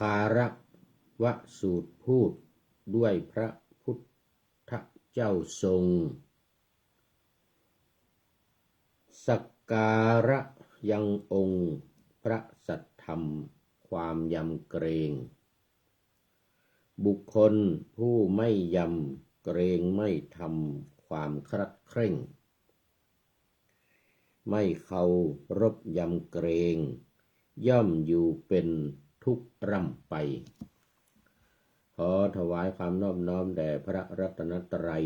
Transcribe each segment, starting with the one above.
คาระวะสูตรพูดด้วยพระพุทธเจ้าทรงสักการะยังองค์พระสัทธรรมความยำเกรงบุคคลผู้ไม่ยำเกรงไม่ทำความครัดเคร่งไม่เคารพยำเกรงย่อมอยู่เป็นทุกข์ร่ำไปขอถวายความนอบน้อมแด่พระรัตนตรัย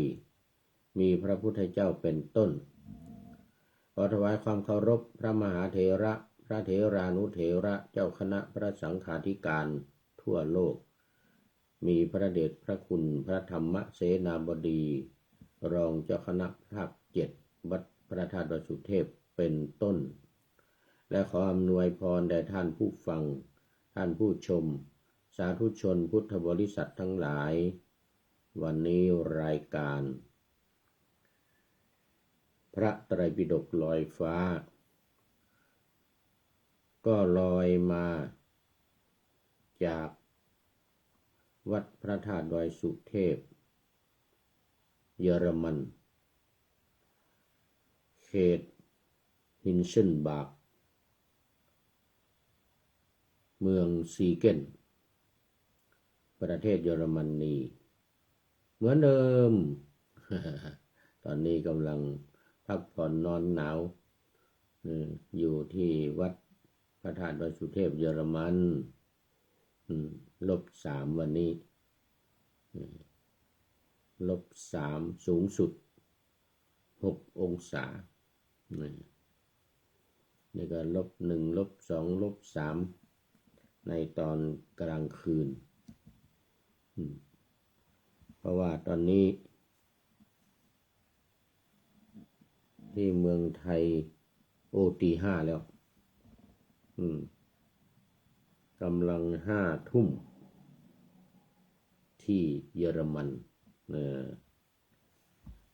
มีพระพุทธเจ้าเป็นต้นขอถวายความเคารพพระมหาเถระพระเถรานุเถระเจ้าคณะพระสังฆาธิการทั่วโลกมีพระเดชพระคุณพระธรรมเสนาบดีรองเจ้าคณะภาค7วัดพระธาตุดอยสุเทพเป็นต้นและขออำนวยพรแด่ท่านผู้ฟังท่านผู้ชมสาธุชนพุทธบริษัททั้งหลายวันนี้รายการพระไตรปิฎกลอยฟ้าก็ลอยมาจากวัดพระธาตุดอยสุเทพเยอรมันเขตฮินเซนบาร์กเมืองซีเกนประเทศเยอรมนีเหมือนเดิม ตอนนี้กำลังพักผ่อนนอนหนาวอยู่ที่วัดพระธาตุดอยสุเทพเยอรมัน-3วันนี้-3สูงสุด6องศานี่ก็-1 -2 -3ในตอนกลางคืนเพราะว่าตอนนี้ที่เมืองไทยตี 5แล้วกำลัง5 ทุ่มที่เยอรมัน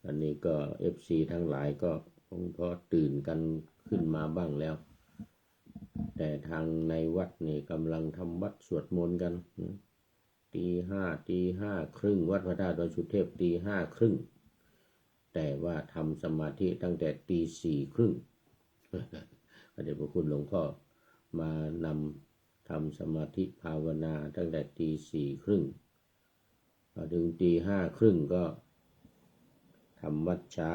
อันนี้ก็ FC ทั้งหลายก็คงพอตื่นกันขึ้นมาบ้างแล้วแต่ทางในวัดนี่กำลังทำวัดสวดมนต์กันตี 5 ตี 5 ครึ่งวัดพระธาตุดอยสุเทพตี 5 ครึ่งแต่ว่าทำสมาธิตั้งแต่ตี 4 ครึ่งพระเดชพระคุณหลวงพ่อมานำทำสมาธิภาวนาตั้งแต่ตี 4 ครึ่งพอถึงตี 5 ครึ่งก็ทำวัดเช้า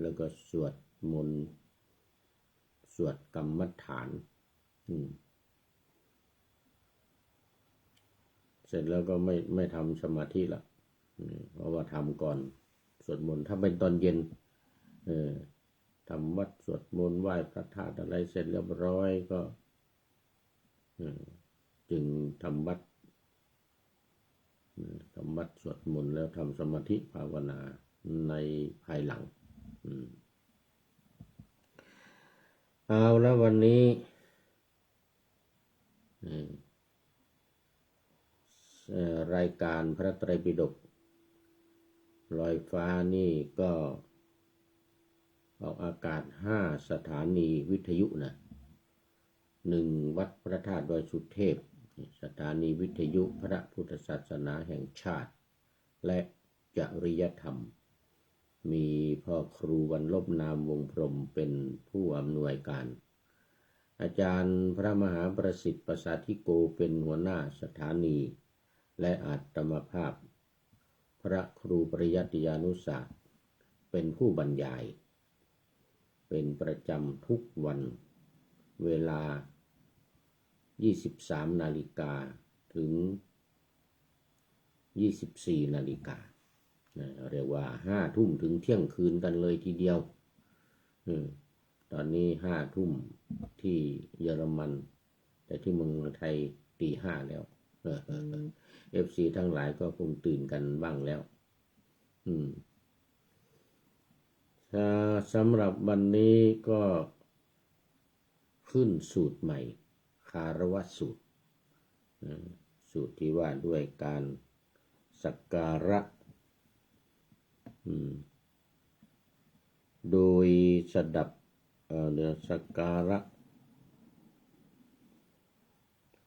แล้วก็สวดมนต์สวดกรรมฐานเสร็จแล้วก็ไม่ทำสมาธิละเพราะว่าทำก่อนสวดมนต์ถ้าเป็นตอนเย็นทำวัดสวดมนต์ไหว้พระธาตุอะไรเสร็จเรียบร้อยก็จึงทำวัดสวดมนต์แล้วทำสมาธิภาวนาในภายหลังเอาแล้ววันนี้รายการพระไตรปิฎกลอยฟ้านี่ก็ออกอากาศ5 สถานีวิทยุนะ1วัดพระธาตุดอยสุเทพสถานีวิทยุพระพุทธศาสนาแห่งชาติและจริยธรรมมีพ่อครูวันลบนามวงพรหมเป็นผู้อำนวยการอาจารย์พระมหาประสิทธิ์ประสาธิโกเป็นหัวหน้าสถานีและอาตมภาพพระครูปริยัติยานุศาสตร์เป็นผู้บรรยายเป็นประจำทุกวันเวลา 23 นาฬิกาถึง 24 นาฬิกาเรียกว่า5 ทุ่มถึงเที่ยงคืนกันเลยทีเดียวตอนนี้5 ทุ่มที่เยอรมันแต่ที่เมืองไทยตี 5แล้วFC ทั้งหลายก็คงตื่นกันบ้างแล้วสำหรับวันนี้ก็ขึ้นสูตรใหม่คารวะสูตรสูตรที่ว่าด้วยการสักการะโดยสดับสักการะ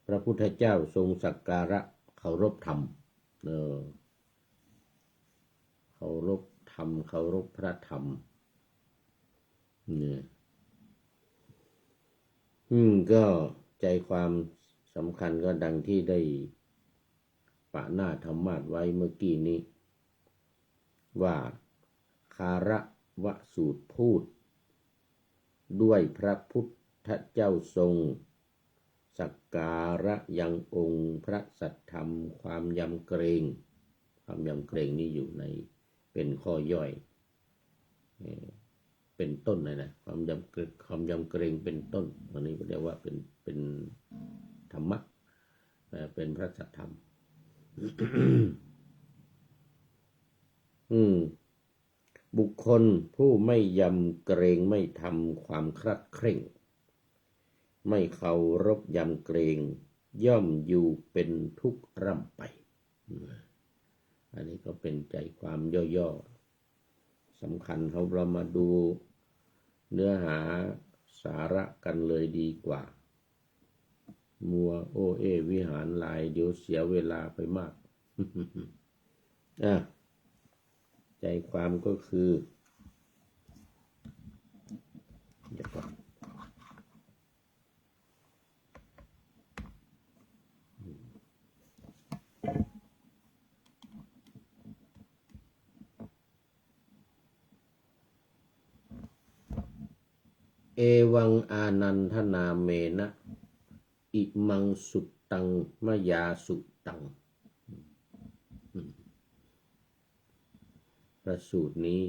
พ ระพุทธเจ้าทรงสักการะเคารพธรรมเคารพธรรมเคารพพระธรรมเนี่ยก็ใจความสำคัญก็ดังที่ได้ปะหน้าธรรมาสไว้เมื่อกี้นี้ว่าคาระวสูตรพูดด้วยพระพุทธเจ้าทรงสักการะยังองค์พระสัทธรรมความยำเกรงนี่อยู่ในเป็นข้อย่อยเป็นต้นนะความยำเกรงเป็นต้นอันนี้เรียกว่าเป็นธรรมะเป็นพระสัทธรรม บุคคลผู้ไม่ยำเกรงไม่ทำความครัดเคร่งไม่เคารพยำเกรงย่อมอยู่เป็นทุกข์ร่ำไปอันนี้ก็เป็นใจความย่อๆสำคัญเรามาดูเนื้อหาสาระกันเลยดีกว่ามัวโอเอวิหารลายเดี๋ยวเสียเวลาไปมาก ใจความก็คือเดี๋ยวก่อนเอวังอานันทนาเมนะอิมังสุตตังมยาสุตังพระสูตรนี้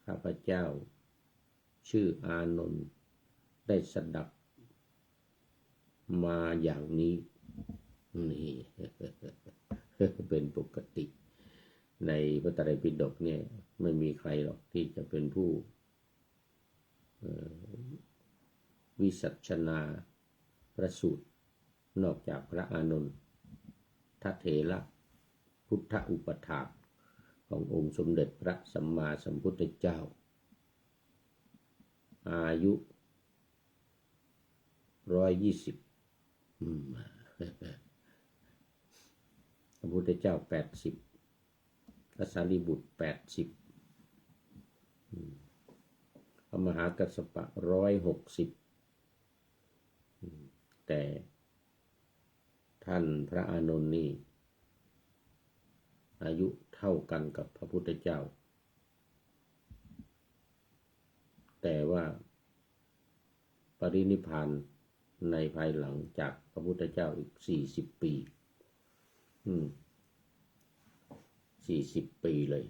ข้าพเจ้าชื่ออานนท์ได้สดับมาอย่างนี้นี่ เป็นปกติในพระไตรปิฎกเนี่ยไม่มีใครหรอกที่จะเป็นผู้วิสัชนาพระสูตรนอกจากพระอานนทเถระพุทธอุปถากขององค์สมเด็จพระสัมมาสัมพุทธเจ้าอายุ120พระพุทธเจ้า80พระสารีบุตร80พระมหากัสสปะ160แต่ท่านพระอานนท์นี่อายุเท่ากันกับพระพุทธเจ้าแต่ว่าปรินิพพานในภายหลังจากพระพุทธเจ้าอีก40 ปี40 ปีเลย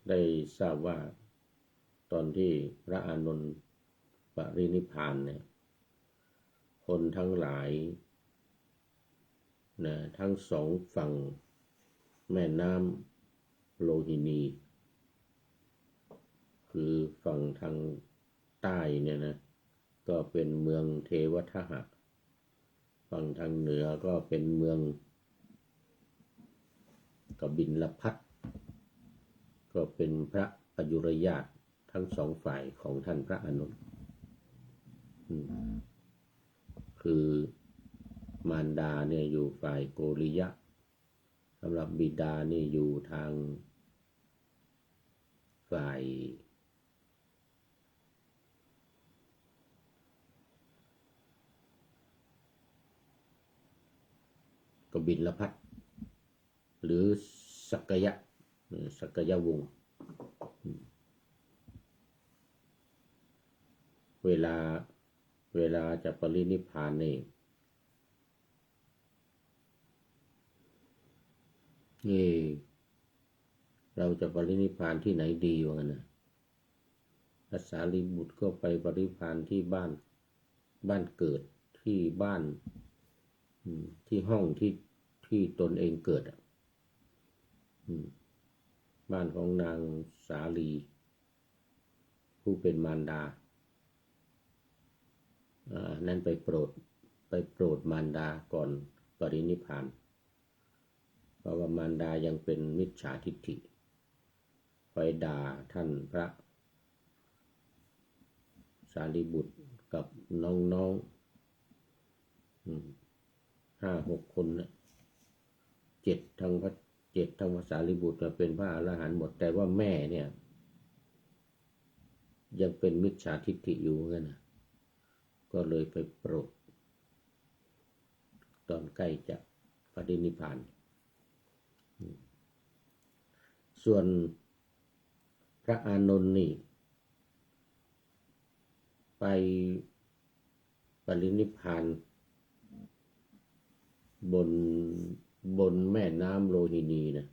ได้ทราบว่าตอนที่พระอานนท์ปรินิพพานเนี่ยคนทั้งหลายนะทั้งสองฝั่งแม่น้ำโลหินีคือฝั่งทางใต้เนี่ยนะก็เป็นเมืองเทวทหะฝั่งทางเหนือก็เป็นเมืองกบิลพัสก็เป็นพระปยุรญาติทั้งสองฝ่ายของท่านพระอานนท์คือมารดาเนี่ยอยู่ฝ่ายโกริยะสำหรับบิดานี่อยู่ทางฝ่ายกบิลพัสหรือสักยวงศ์เวลาจะปรินิพพานนี่เราจะปรินิพพานที่ไหนดีวะนะพระสารีบุตรก็ไปปรินิพพานที่บ้านเกิดที่บ้านที่ห้องที่ตนเองเกิดบ้านของนางสาลีผู้เป็นมารดานั่นไปโปรดมารดาก่อนปรินิพพานเพราะว่ามารดายังเป็นมิจฉาทิฏฐิไปด่าท่านพระสารีบุตร กับน้อง5-6 คนนะ7ทั้งพระสารีบุตรเป็นพระอรหันต์หมดแต่ว่าแม่เนี่ยยังเป็นมิจฉาทิฏฐิอยู่กันนะก็เลยไปโปรดตอนใกล้จะปรินิพพานส่วนพระอานนท์นี่ไปปรินิพพานบนแม่น้ำโลหินีนะ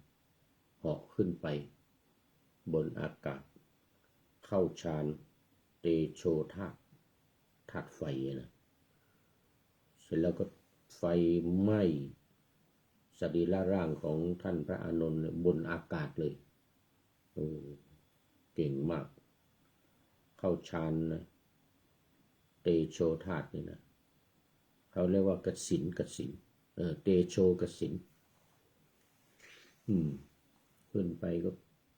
เหาะขึ้นไปบนอากาศเข้าฌานเตโชธาตุไฟนะเสร็จแล้วก็ไฟไหม้สรีระร่างของท่านพระอานนท์บนอากาศเลยเก่งมากเข้าฌานนะเตโชธาตุนี่นะเขาเรียกว่ากสิณเตโชกสิณขึ้นไปก็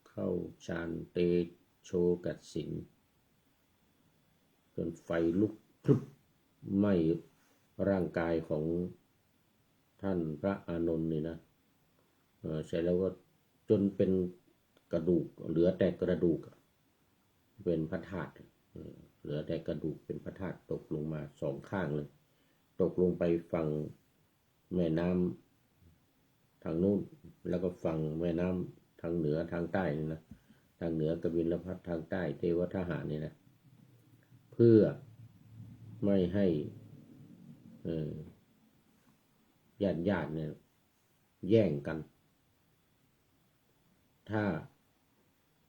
เข้าฌานเตโชกสิณจนไฟลุกพรึบไหม้ร่างกายของท่านพระอานนท์นี่นะเสร็จแล้วก็จนเป็นกระดูกเหลือแต่กระดูกเป็นพระธาตุเหลือแต่กระดูกเป็นพระธาตุตกลงมา2 ข้างเลยตกลงไปฝั่งแม่น้ำทางนู้นแล้วก็ฝั่งแม่น้ำทางเหนือทางใต้นี่นะทางเหนือกบิลพัสทางใต้เทวทหารนี่นะเพื่อไม่ให้ญาติเนี่ยแย่งกันถ้า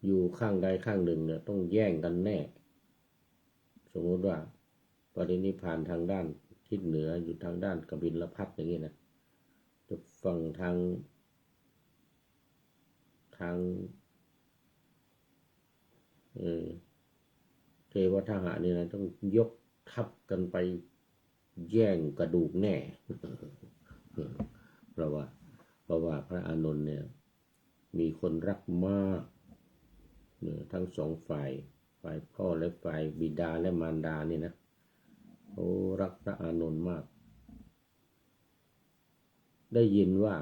อยู่ข้างใดข้างหนึ่งเนี่ยต้องแย่งกันแน่สมมติว่าปรินิพพานทางด้านทิศเหนืออยู่ทางด้านกบิลพัสอย่างนี้นะจะฝั่งทางเทวทหารนี่นะต้องยกทัพกันไปแย่งกระดูกแน่ เพราะว่าพระอานนท์เนี่ยมีคนรักมากทั้ง2 ฝ่ายพ่อและฝ่ายบิดาและมารดานี่นะเขารักพระอานนท์มากได้ยินว่า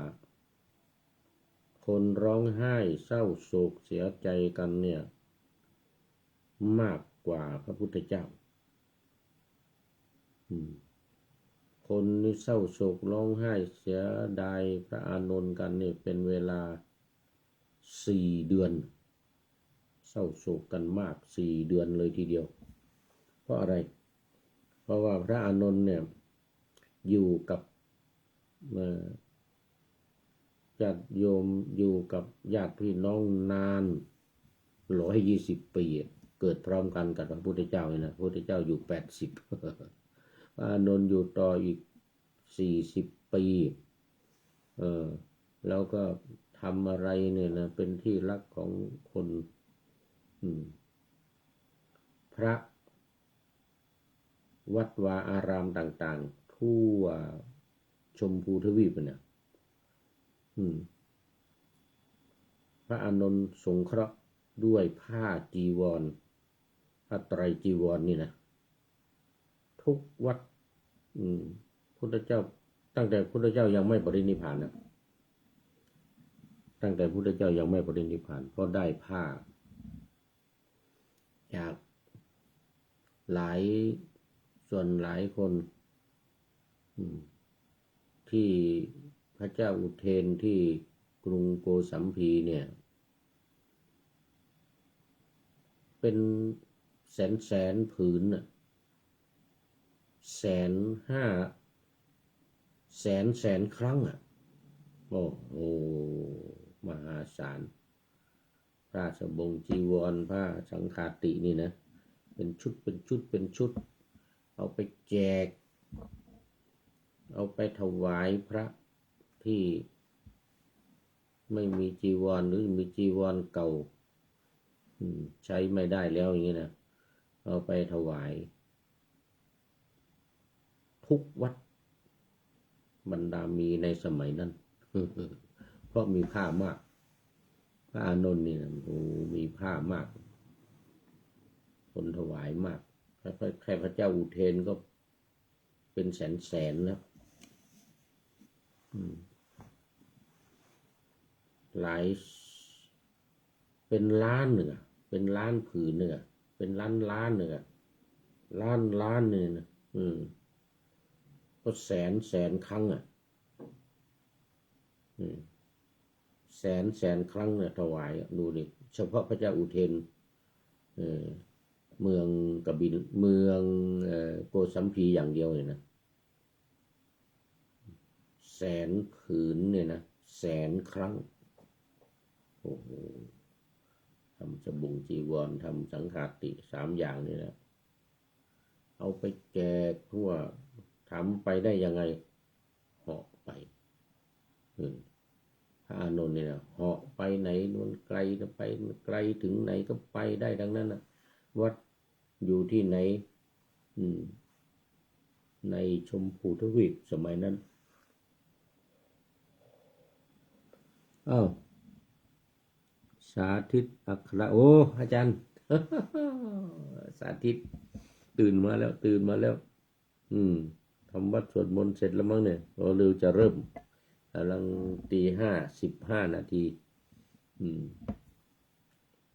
คนร้องไห้เศร้าโศกเสียใจกันเนี่ยมากกว่าพระพุทธเจ้าคนนี่เศร้าโศกร้องไห้เสียดายพระอานนท์กันนี่เป็นเวลา4 เดือนเศร้าโศกกันมาก4 เดือนเลยทีเดียวเพราะอะไรเพราะว่าพระอานนท์เนี่ยอยู่กับญาติโยมอยู่กับญาติพี่น้องนาน120 ปีเกิดพร้อมกันกับพระพุทธเจ้าเลยนะพระพุทธเจ้าอยู่80 พระอานนท์อยู่ต่ออีก40 ปีแล้วก็ทำอะไรเนี่ยนะเป็นที่รักของคนพระวัดวาอารามต่างๆทั่วชมพูทวีปเนี่ยพระอานนท์สงเคราะห์ด้วยผ้าจีวรผ้าไตรจีวรนี่นะทุกวัดพุทธเจ้าตั้งแต่พุทธเจ้ายังไม่ปรินิพพานนะตั้งแต่พุทธเจ้ายังไม่ปรินิพพานก็ได้ผ้าจากหลายคนที่พระเจ้าอุเทนที่กรุงโกสัมพีเนี่ยเป็นแสนผืนน่ะ150,000ครั้งโอ้โหมหาศาลพระสบงจีวรผ้าสังฆาตินี่นะเป็นชุดเอาไปแจกเอาไปถวายพระที่ไม่มีจีวรหรือมีจีวรเก่าใช้ไม่ได้แล้วอย่างนี้นะเอาไปถวายทุกวัดบรรดามีในสมัยนั้น เพราะมีผ้ามากพระอานนท์นี่นะโอ้มีผ้ามากคนถวายมาก แค่พระเจ้าอุเทนก็เป็นแสนแล้วหลายเป็นล้านหนึ่งเป็นล้านผืนหนึ่งเป็นล้านหนึ่งล้านหนึ่งนะก็แสนครั้งแสนครั้งเนี่ยถวายดูดิเฉพาะพระเจ้าอุเทนเมืองกบิลเมืองโกสัมพีอย่างเดียวเลยนะแสนผืนเนี่ยนะแสนครั้งโอ้โหทำสบงจีวรทำสังฆาติ3 อย่างนี่แหละเอาไปแจกทั่วถามไปได้ยังไงเหาะไปพระอานนท์เนี่ยเหาะไปไหนมันไกลจะไปไกลถึงไหนก็ไปได้ดังนั้นนะวัดอยู่ที่ไหนในชมพูทวีปสมัยนั้นอ้าวสาธิตอัคระโอ้อาจารย์สาธิตตื่นมาแล้วทำวัดสวดมนต์เสร็จแล้วมั้งเนี่ยเราจะเริ่มกำลังตี 5:15 นาที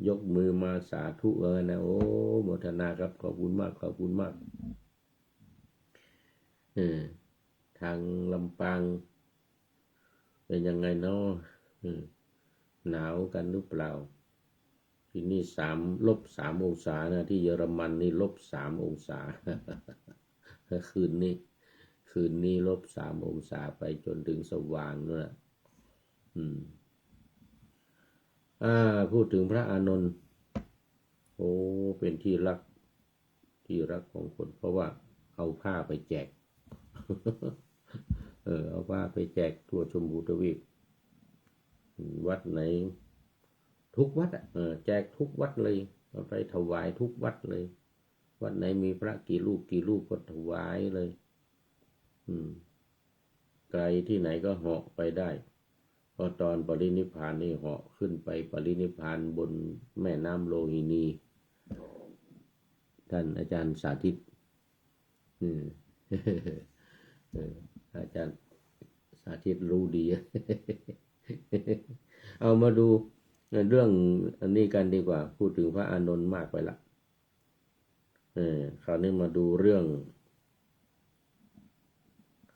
ยกมือมาสาธุนะโอ้โมทนาครับขอบคุณมากทางลำปางเป็นยังไงเนาะหนาวกันหรือเปล่าที่นี่-3 องศานะที่เยอรมันนี่-3 องศาคืนนี้-3 องศาไปจนถึงสว่างนู่นน่ะพูดถึงพระอานนท์โอ้เป็นที่รักของคนเพราะว่าเอาผ้าไปแจกเอาผ้าไปแจกทั่วชมพูทวีปวัดไหนทุกวัดแจกทุกวัดเลยเอาไปถวายทุกวัดเลยวัดไหนมีพระกี่รูปก็ถวายเลยไกลที่ไหนก็เหาะไปได้พอตอนปรินิพพานนี่เหาะขึ้นไปปรินิพพานบนแม่น้ำโลหินีท่านอาจารย์สาธิตอาจารย์สาธิตรู้ดี เอามาดูเรื่องอันนี้กันดีกว่าพูดถึงพระอานนท์มากไปละคราวนี้มาดูเรื่อง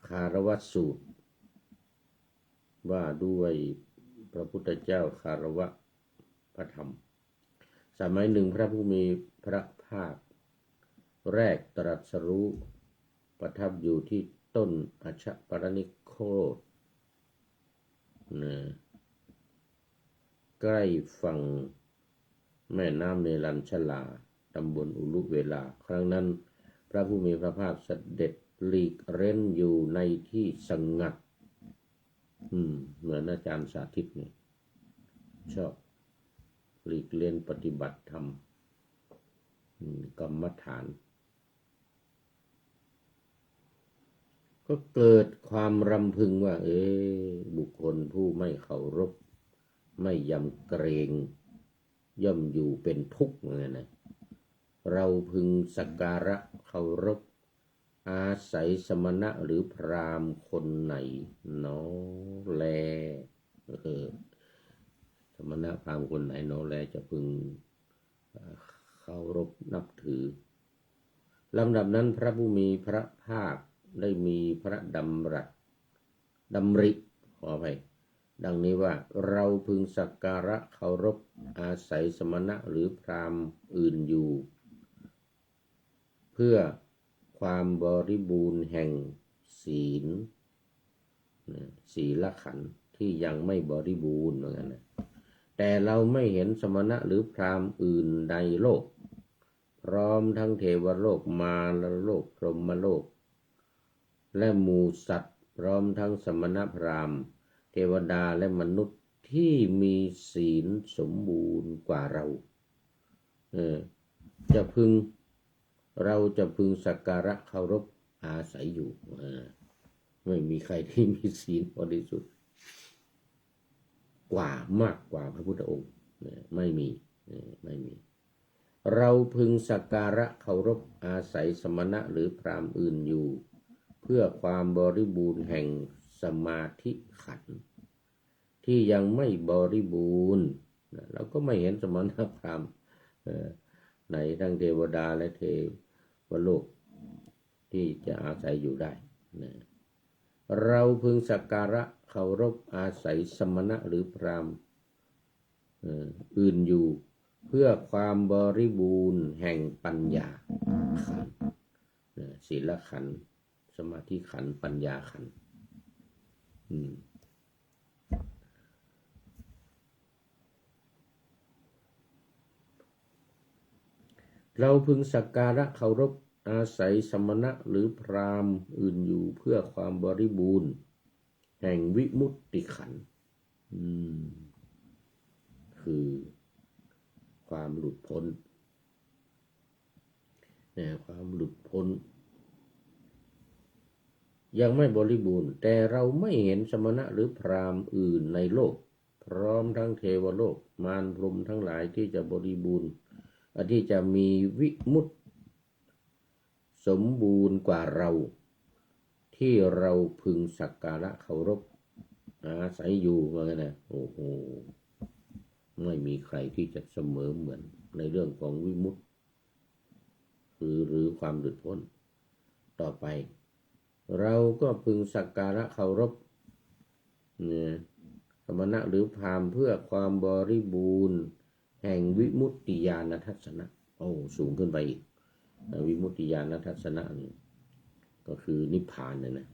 คารวะสูตรว่าด้วยพระพุทธเจ้าคารวะพระธรรมสมัยหนึ่งพระผู้มีพระภาคแรกตรัสรู้ประทับอยู่ที่ต้นอัชปรณิโคตใกล้ฝั่งแม่น้ำเนรัญชลาตำบลอุลุเวลาครั้งนั้นพระผู้มีพระภาคเสด็จหลีกเร้นอยู่ในที่สงัดเหมือนอาจารย์สาธิตเนี่ยชอบหลีกเล่นปฏิบัติธรรมกรรมฐานก็เกิดความรำพึงว่าบุคคลผู้ไม่เคารพไม่ยำเกรงย่อมอยู่เป็นทุกข์เหมือนกันนะเราพึงสักการะเคารพอาศัยสมณะหรือพราหมณ์คนไหนเนาะแลสมณะพราหมณ์คนไหนเนาะแลจะพึงเคารพนับถือลำดับนั้นพระผู้มีพระภาคได้มีพระดำริขอไปดังนี้ว่าเราพึงสักการะเคารพอาศัยสมณะหรือพราหมณ์อื่นอยู่เพื่อความบริบูรณ์แห่งศีลขันธ์ที่ยังไม่บริบูรณ์เหมือนกันนะแต่เราไม่เห็นสมณะหรือพราหมณ์อื่นในโลกพร้อมทั้งเทวโลกมารโลกพรหมโลกและหมู่สัตว์พร้อมทั้งสมณพราหมณ์เทวดาและมนุษย์ที่มีศีลสมบูรณ์กว่าเราเราจะพึงสักการะเคารพอาศัยอยู่ไม่มีใครที่มีศีลบริสุทธิ์มากกว่าพระพุทธองค์ไม่มี เราพึงสักการะเคารพอาศัยสมณะหรือพราหมณ์อื่นอยู่เพื่อความบริบูรณ์แห่งสมาธิขันธ์ที่ยังไม่บริบูรณ์เราก็ไม่เห็นสมณะพราหมณ์ในทั้งเทวดาและเทวโลกที่จะอาศัยอยู่ได้นะเราพึงสักการะเคารพอาศัยสมณะหรือพราหมณ์อื่นอยู่เพื่อความบริบูรณ์แห่งปัญญาขันธ์ศีลขันธ์สมาธิขันธ์ปัญญาขันธ์เราพึงสักการะเคารพอาศัยสมณะหรือพราหมณ์อื่นอยู่เพื่อความบริบูรณ์แห่งวิมุตติขันธ์คือความหลุดพ้นความหลุดพ้นยังไม่บริบูรณ์แต่เราไม่เห็นสมณะหรือพราหมณ์อื่นในโลกพร้อมทั้งเทวโลกมารพรหมทั้งหลายที่จะบริบูรณ์ที่จะมีวิมุตติสมบูรณ์กว่าเราที่เราพึงสักการะเคารพอาศัยอยู่ว่างั้นนะโอ้โหไม่มีใครที่จะเสมอเหมือนในเรื่องของวิมุตติหรือความหลุดพ้นต่อไปเราก็พึงสักการะเคารพสมณะหรือพราหมณ์เพื่อความบริบูรณ์แห่งวิมุตติญาณทัศนะสูงขึ้นไปอีกวิมุตติญาณทัศนะนี่ก็คือนิพพานนะ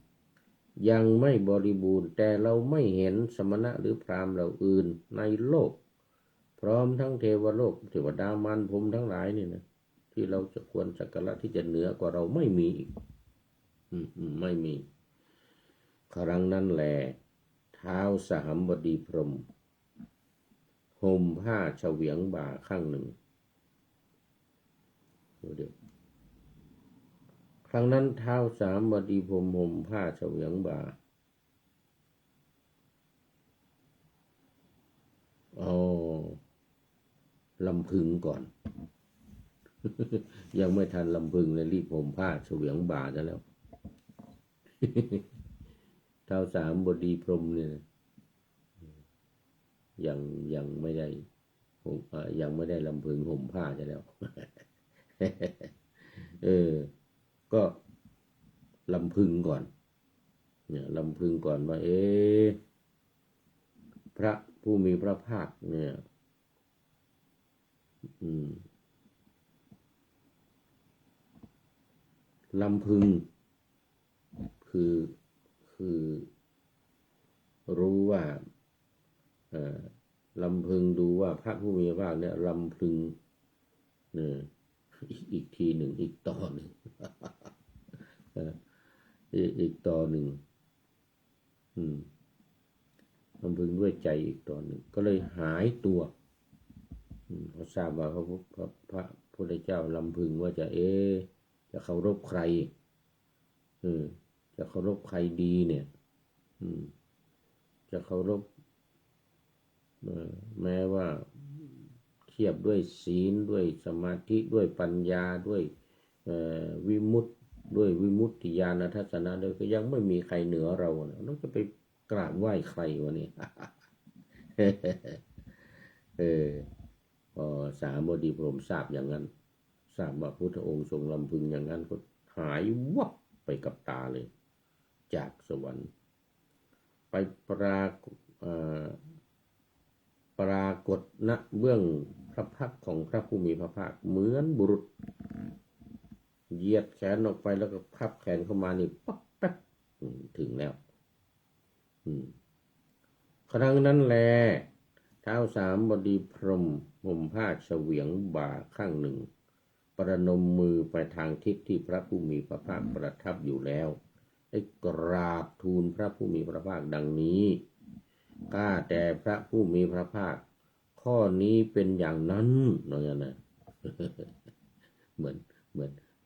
ยังไม่บริบูรณ์แต่เราไม่เห็นสมณะหรือพราหมณ์เหล่าอื่นในโลกพร้อมทั้งเทวโลกเทวดามารพรหมทั้งหลายนี่นะที่เราจะควรสักการะที่จะเหนือกว่าเราไม่มีอีกไม่มีครั้งนั้นแลท้าวสหัมบดีพรหมห่มผ้าเฉวียงบ่าข้างหนึ่งเดี๋ยวครั้งนั้นท้าวสหัมบดีพรหมห่มผ้าเฉวียงบ่าลำพึงก่อน ยังไม่ทันลำพึงเลยรีบห่มผ้าเฉวียงบ่าซะแล้ว ท้าวสหัมบดีพรหมเนี่ยยังไม่ได้ยังไม่ได้ลำพึงห่มผ้าซะแล้ว ก็ลำพึงก่อนเนี่ยลำพึงก่อนว่าพระผู้มีพระภาคเนี่ยลำพึงคือรู้ว่าลำพึงดูว่าพระผู้มีพระภาคเนี่ยลำพึงเนี่ยอีกทีหนึ่งอีกต่อหนึ่ง อีกต่อหนึ่งลำพึงด้วยใจอีกต่อหนึ่งก็เลยหายตัวเขาทราบว่าพระพุทธเจ้าลำพึงว่าจะเคารพใครจะเคารพใครดีเนี่ยจะเคารพแม้ว่าเทียบด้วยศีลด้วยสมาธิด้วยปัญญาด้วยวิมุตติด้วยวิมุตติญาณทัศนะด้วยก็ยังไม่มีใครเหนือเราเราจะไปกราบไหว้ใครวะเนี่ย พอสาบดีพรหมทราบอย่างนั้นทราบว่าพุทธองค์ทรงลำพึงอย่างนั้นก็หายวับไปกับตาเลยจากสวรรค์ไปปรากฏณเบื้องพระพักตร์ของพระผู้มีพระภาคเหมือนบุรุษเหยียดแขนออกไปแล้วก็พับแขนเข้ามานี่ปั๊บแป๊บถึงแล้วครั้งนั้นแลท้าวสามบดีพรหมห่มผ้าเฉวียงบ่าข้างหนึ่งประนมมือไปทางทิศที่พระผู้มีพระภาคประทับอยู่แล้วได้กราบทูลพระผู้มีพระภาคดังนี้ข้าแต่พระผู้มีพระภาคข้อนี้เป็นอย่างนั้นนะ เหมื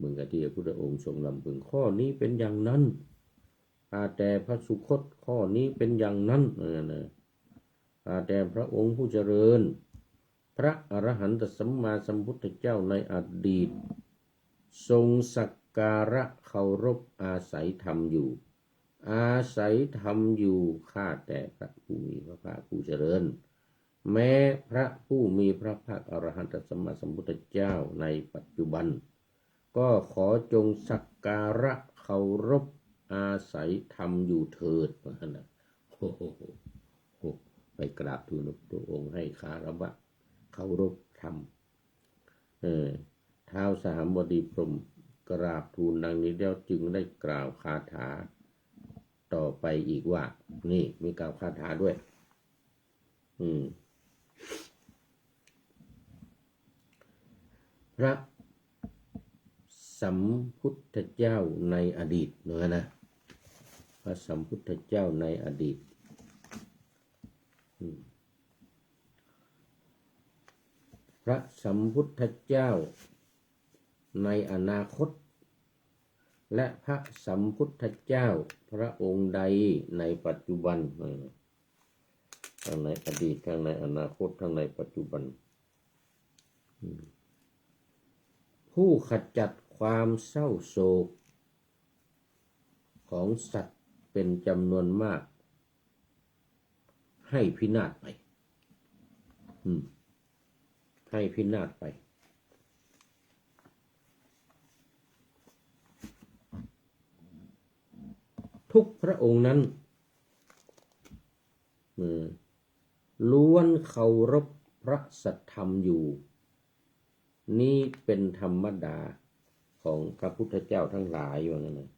อนกับที่พระพุทธองค์ทรงลำพึงข้อนี้เป็นอย่างนั้นข้าแต่พระสุคตข้อนี้เป็นอย่างนั้นนะข้าแต่พระองค์ผู้เจริญ พระอรหันตสัมมาสัมพุทธเจ้าในอดีตทรงสักการะเคารพอาศัยธรรมอยู่อาศัยธรรมอยู่ข้าแต่พระผู้มีพระภาคผู้เจริญแม้พระผู้มีพระภาคอรหันตสัมมาสัมพุทธเจ้าในปัจจุบันก็ขอจงสักการะเคารพอาศัยธรรมอยู่เถิดนะโอ้โหไปกราบทูลพระองค์ให้คารวะเคารพธรรมท้าวสหัมบดีพรหมกราบทูลดังนี้แล้วจึงได้กล่าวคาถาต่อไปอีกว่านี่มีกล่าวคาถาด้วยพระสัมพุทธเจ้าในอดีตนะพระสัมพุทธเจ้าในอดีตพระสัมพุทธเจ้าในอนาคตและพระสัมพุทธเจ้าพระองค์ใดในปัจจุบันทั้งในอดีตทั้งในอนาคตทั้งในปัจจุบันผู้ขจัดความเศร้าโศกของสัตว์เป็นจำนวนมากให้พินาศไปให้พินาศไปทุกพระองค์นั้นล้วนเคารพพระสัทธรรมอยู่นี่เป็นธรรมดาของพระพุทธเจ้าทั้งหลายว่างั้นนะ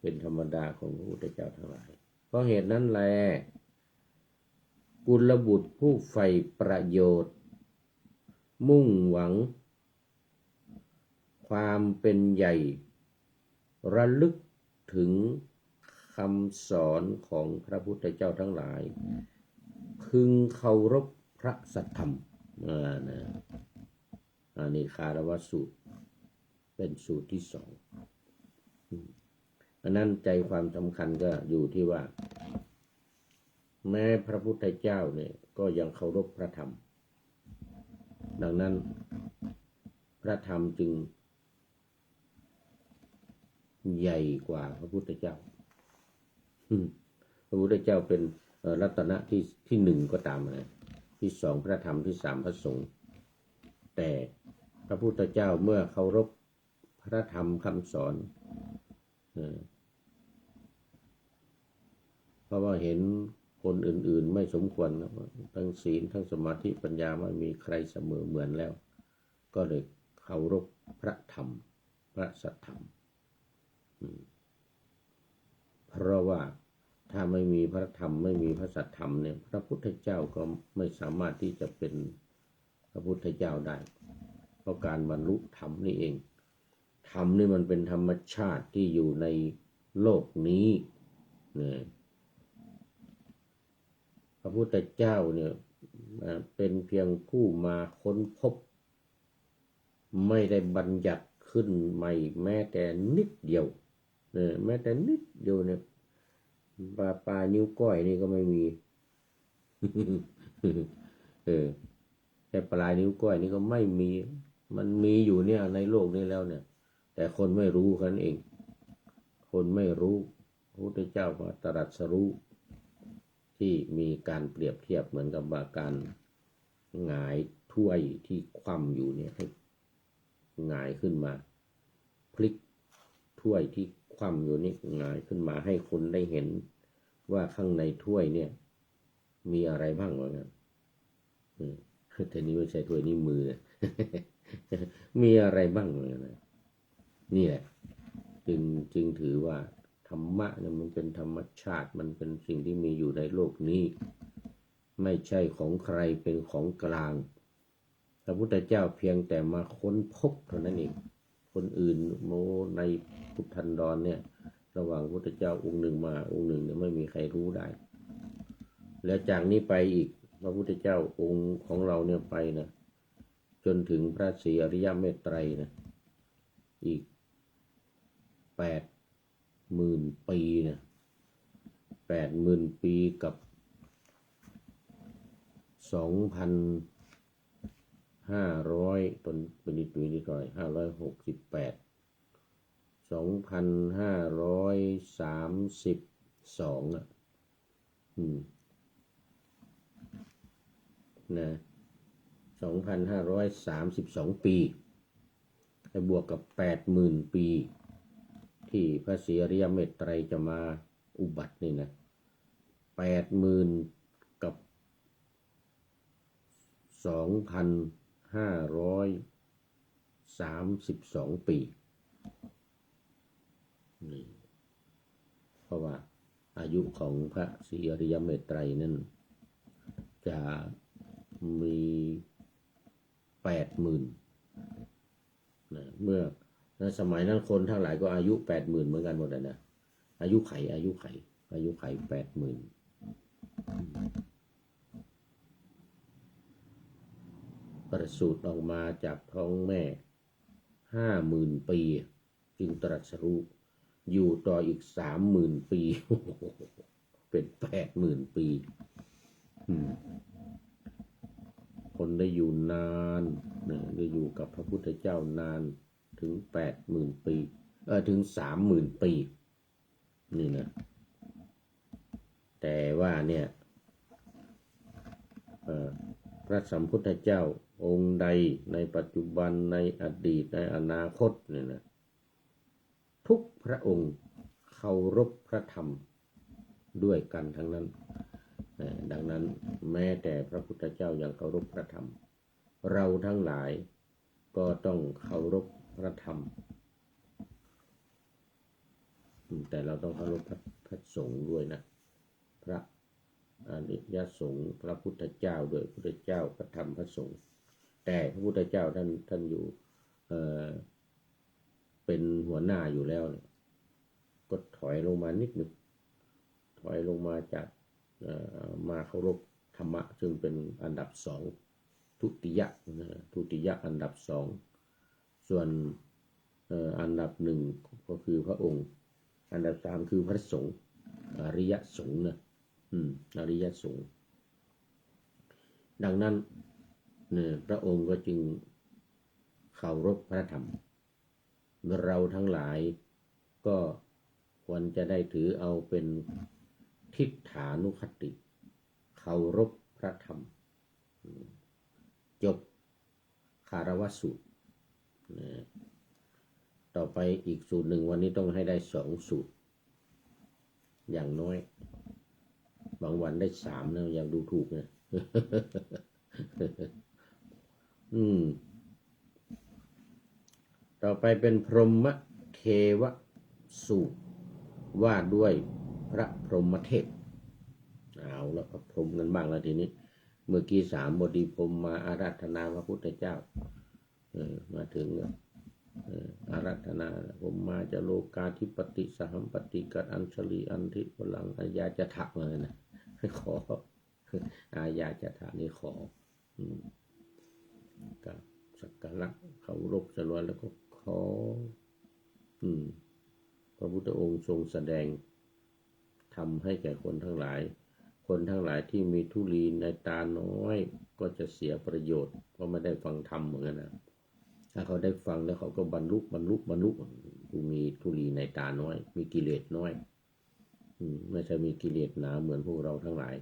เป็นธรรมดาของพระพุทธเจ้าทั้งหลายเพราะเหตุนั้นแลกุลบุตรผู้ใฝ่ประโยชน์มุ่งหวังความเป็นใหญ่ระลึกถึงคำสอนของพระพุทธเจ้าทั้งหลายพึงเคารพพระสัทธรรมอันนี้คารวะสูตรเป็นสูตรที่สองอันนั้นใจความสำคัญก็อยู่ที่ว่าแม้พระพุทธเจ้าเนี่ยก็ยังเคารพพระธรรมดังนั้นพระธรรมจึงใหญ่กว่าพระพุทธเจ้าพระพุทธเจ้าเป็นรัตนะที่หนึ่งก็ตามนะที่สองพระธรรมที่สามพระสงฆ์แต่พระพุทธเจ้าเมื่อเคารพพระธรรมคำสอนเพราะว่าเห็นคนอื่นๆไม่สมควรทั้งศีลทั้งสมาธิปัญญาไม่มีใครเสมอเหมือนแล้วก็เลยเคารพพระธรรมพระสัทธรรมเพราะว่าถ้าไม่มีพระธรรมไม่มีพระสัทธรรมเนี่ยพระพุทธเจ้าก็ไม่สามารถที่จะเป็นพระพุทธเจ้าได้เพราะการบรรลุธรรมนี่เองธรรมนี่มันเป็นธรรมชาติที่อยู่ในโลกนี้เนี่ยพระพุทธเจ้าเนี่ยเป็นเพียงผู้มาค้นพบไม่ได้บัญญัติขึ้นใหม่แม้แต่นิดเดียวแม้แต่นิดเดียวเนี่ยปลานิ้วก้อยนี่ก็ไม่มีแค่ปลายนิ้วก้อยนี่ก็ไม่มีมันมีอยู่เนี่ยในโลกนี้แล้วเนี่ยแต่คนไม่รู้กันเองคนไม่รู้พระพุทธเจ้ามาตรัสรู้ที่มีการเปรียบเทียบเหมือนกับการหงายถ้วยที่คว่ำอยู่เนี่ยให้หงายขึ้นมาพลิกถ้วยที่คว่ำอยู่นี่หงายขึ้นมาให้คนได้เห็นว่าข้างในถ้วยเนี่ยมีอะไรบ้างวะเนี่ยแต่นี้ไม่ใช่ถ้วยนี่มือ มีอะไรบ้างเลยนะนี่แหละจึงถือว่าธรรมะเนี่ยมันเป็นธรรมชาติมันเป็นสิ่งที่มีอยู่ในโลกนี้ไม่ใช่ของใครเป็นของกลางพระพุทธเจ้าเพียงแต่มาค้นพบเท่านั้นเองคนอื่นในพุทธันดรเนี่ยระหว่างพระพุทธเจ้าองค์หนึ่งมาองค์หนึ่งเนี่ยไม่มีใครรู้ได้แล้วจากนี้ไปอีกพระพุทธเจ้าองค์ของเราเนี่ยไปนะจนถึงพระศรีอริยเมตไตรนะอีก80,000 ปีนะ80,000 ปีกับ 2,500ต้นเป็นนิดหน่อย568 2,532อ่ะนะ2,532 ปีให้บวกกับ 80,000 ปีที่พระศรีอริยเมตไตรจะมาอุบัตินี่นะ 80,000 กับ 2,532 ปีนี่เพราะว่าอายุของพระศรีอริยเมตไตรนั้นจะมี 80,000นะเมื่อในสมัยนั้นคนทั้งหลายก็อายุ 80,000เหมือนกันหมดนะอายุไข 80,000ประสูติออกมาจากท้องแม่ 50,000 ปีจึงตรัสรู้อยู่ต่ออีก 30,000 ปีเป็น 80,000 ปีคนได้อยู่นานได้อยู่กับพระพุทธเจ้านานถึง 80,000 ปีถึง 30,000 ปีนี่นะแต่ว่าเนี่ยพระสัมพุทธเจ้าองค์ใดในปัจจุบันในอดีตในอนาคตเนี่ยนะทุกพระองค์เคารพพระธรรมด้วยกันทั้งนั้นดังนั้นแม้แต่พระพุทธเจ้ายังเคารพพระธรรมเราทั้งหลายก็ต้องเคารพพระธรรมแต่เราต้องเคารพพระสงฆ์ด้วยนะพระอริยสงฆ์พระพุทธเจ้าด้วยพระพุทธเจ้าพระธรรมพระสงฆ์แต่พระพุทธเจ้าท่านอยู่เป็นหัวหน้าอยู่แล้วก็ถอยลงมานิดหนึ่งถอยลงมาจากมาเคารพธรรมะซึ่งเป็นอันดับ2ทุติยะอันดับ2ส่วนอันดับ1ก็คือพระองค์อันดับ3คือพระสงฆ์อริยสงฆ์นะอริยสงฆ์ดังนั้นพระองค์ก็จึงเคารพพระธรรมเราทั้งหลายก็ควรจะได้ถือเอาเป็นทิฏฐานุคติเคารพพระธรรมจบคารวะสูตรต่อไปอีกสูตรหนึ่งวันนี้ต้องให้ได้2สูตรอย่างน้อยบางวันได้3นะอย่างดูถูกนะต่อไปเป็นพรหมเทวสูตรว่าด้วยพระพรหมเทพเอาแล้วก็พรหมกันบ้างแล้วทีนี้เมื่อกี้3บดีพรหมมาอาราธนาพระพุทธเจ้ามาถึงอาราธนาผมมาจะโลกาธิปติสหัมปติกัดอัญชลีอันทิพลังอายาจะถักมานะขออายาจะถักนี่ขอกับสักการะเคารพสรวนแล้วก็ขอพระพุทธองค์ทรงแสดงทำให้แก่คนทั้งหลายที่มีทุลีในตาน้อยก็จะเสียประโยชน์เพราะไม่ได้ฟังธรรมเหมือนกันนะถ้าเขาได้ฟังแล้วเขาก็บรรลุผู้มีทุลีในตาน้อยมีกิเลสน้อยไม่ใช่มีกิเลสหนาเหมือนพวกเราทั้งหลาย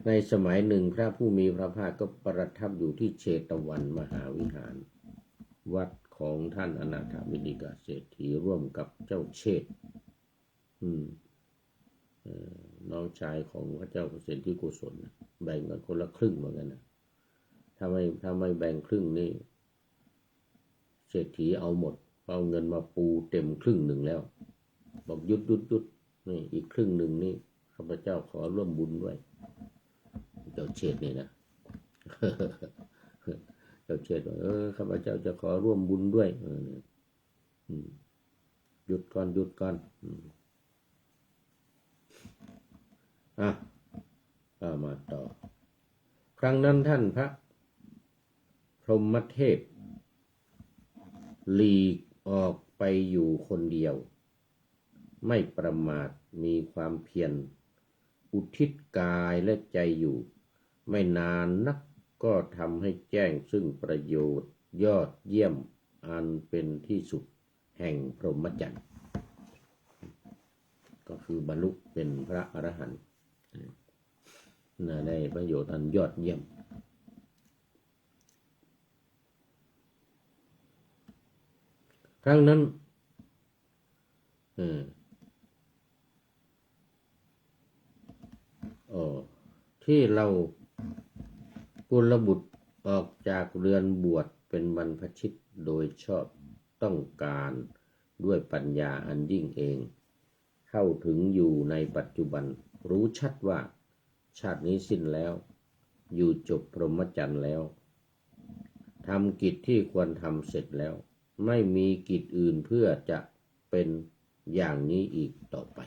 ในสมัยหนึ่งพระผู้มีพระภาคก็ประทับอยู่ที่เชตวันมหาวิหารวัดของท่านอนาถบิณฑิกเศรษฐีร่วมกับเจ้าเชษฐ์น้องชายของพระเจ้าเศรษฐีโกศลแบ่งกันคนละครึ่งเหมือนกันนะถ้าไม่แบ่งครึ่งนี่เศรษฐีเอาหมดเอาเงินมาปูเต็มครึ่งหนึ่งแล้วบอกหยุดนี่อีกครึ่งหนึ่งนี่ข้าพเจ้าขอร่วมบุญด้วยเจ้าเชษฐ์นี่นะ เจ้าเชษฐ์ว่าข้าพเจ้าจะขอร่วมบุญด้วยหยุดก่อนมาต่อครั้งนั้นท่านพระพรหมเทพหลีกออกไปอยู่คนเดียวไม่ประมาทมีความเพียร อุทิศกายและใจอยู่ไม่นานนักก็ทำให้แจ้งซึ่งประโยชน์ยอดเยี่ยมอันเป็นที่สุดแห่งพรหมจรรย์ก็คือบรรลุเป็นพระอรหันต์ได้ประโยชน์อันยอดเยี่ยมครั้งนั้นที่เรากุลบุตรออกจากเรือนบวชเป็นบรรพชิตโดยชอบต้องการด้วยปัญญาอันยิ่งเองเข้าถึงอยู่ในปัจจุบันรู้ชัดว่าชาตินี้สิ้นแล้วอยู่จบพรหมจรรย์แล้วทำกิจที่ควรทำเสร็จแล้วไม่มีกิจอื่นเพื่อจะเป็นอย่างนี้อีกต่อไป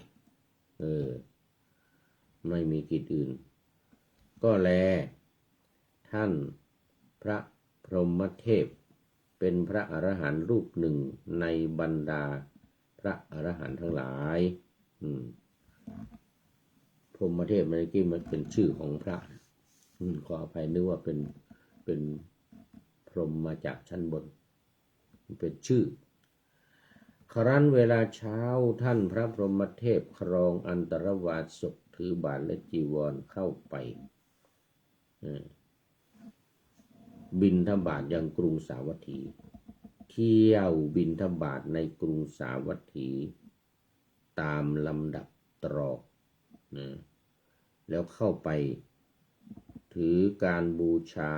ไม่มีกิจอื่นก็แลท่านพระพรหมเทพเป็นพระอรหันต์รูปหนึ่งในบรรดาพระอรหันต์ทั้งหลายพรหมเทพเมื่อกี้มันเป็นชื่อของพระขออภัยนึกว่าเป็นพรหมมาจากชั้นบนเป็นชื่อครั้นเวลาเช้าท่านพระพรหมเทพครองอันตรวาสกถือบาตรและจีวรเข้าไปบิณฑบาตยังกรุงสาวัตถีเที่ยวบิณฑบาตในกรุงสาวัตถีตามลำดับตรอกแล้วเข้าไปถือการบูชา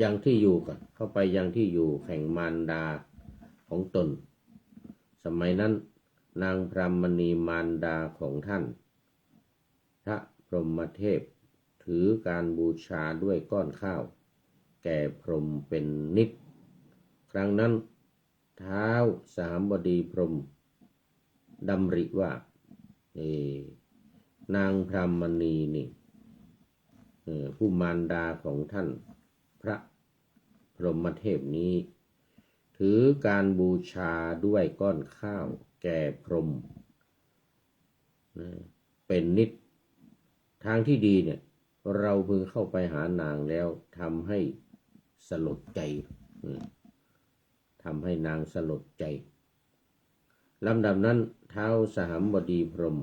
ยังที่อยู่ก่อนเข้าไปยังที่อยู่แห่งมารดาของตนสมัยนั้นนางพรหมณีมารดาของท่านพระพรหมเทพถือการบูชาด้วยก้อนข้าวแก่พรหมเป็นนิจครั้งนั้นท้าวสหัมบดีพรหมดำริว่านางพรหมณีนี่ผู้มารดาของท่านพระพรหมเทพนี้ถือการบูชาด้วยก้อนข้าวแก่พรหมเป็นนิจทางที่ดีเนี่ยเราพึงเข้าไปหานางแล้วทำให้สลดใจทำให้นางสลดใจลำดับนั้นท้าวสหัมบดีพรหม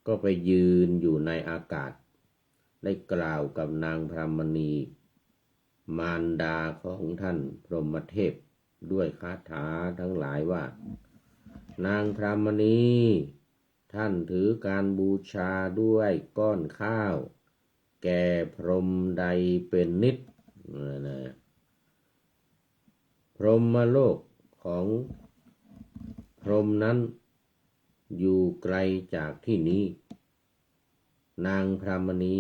ก็ไปยืนอยู่ในอากาศได้กล่าวกับนางพรหมณีมารดาของท่านพรหมเทพด้วยคาถาทั้งหลายว่านางพรหมณีท่านถือการบูชาด้วยก้อนข้าวแก่พรหมใดเป็นนิจพรหมโลกของพรหมนั้นอยู่ไกลจากที่นี้นางพรหมณี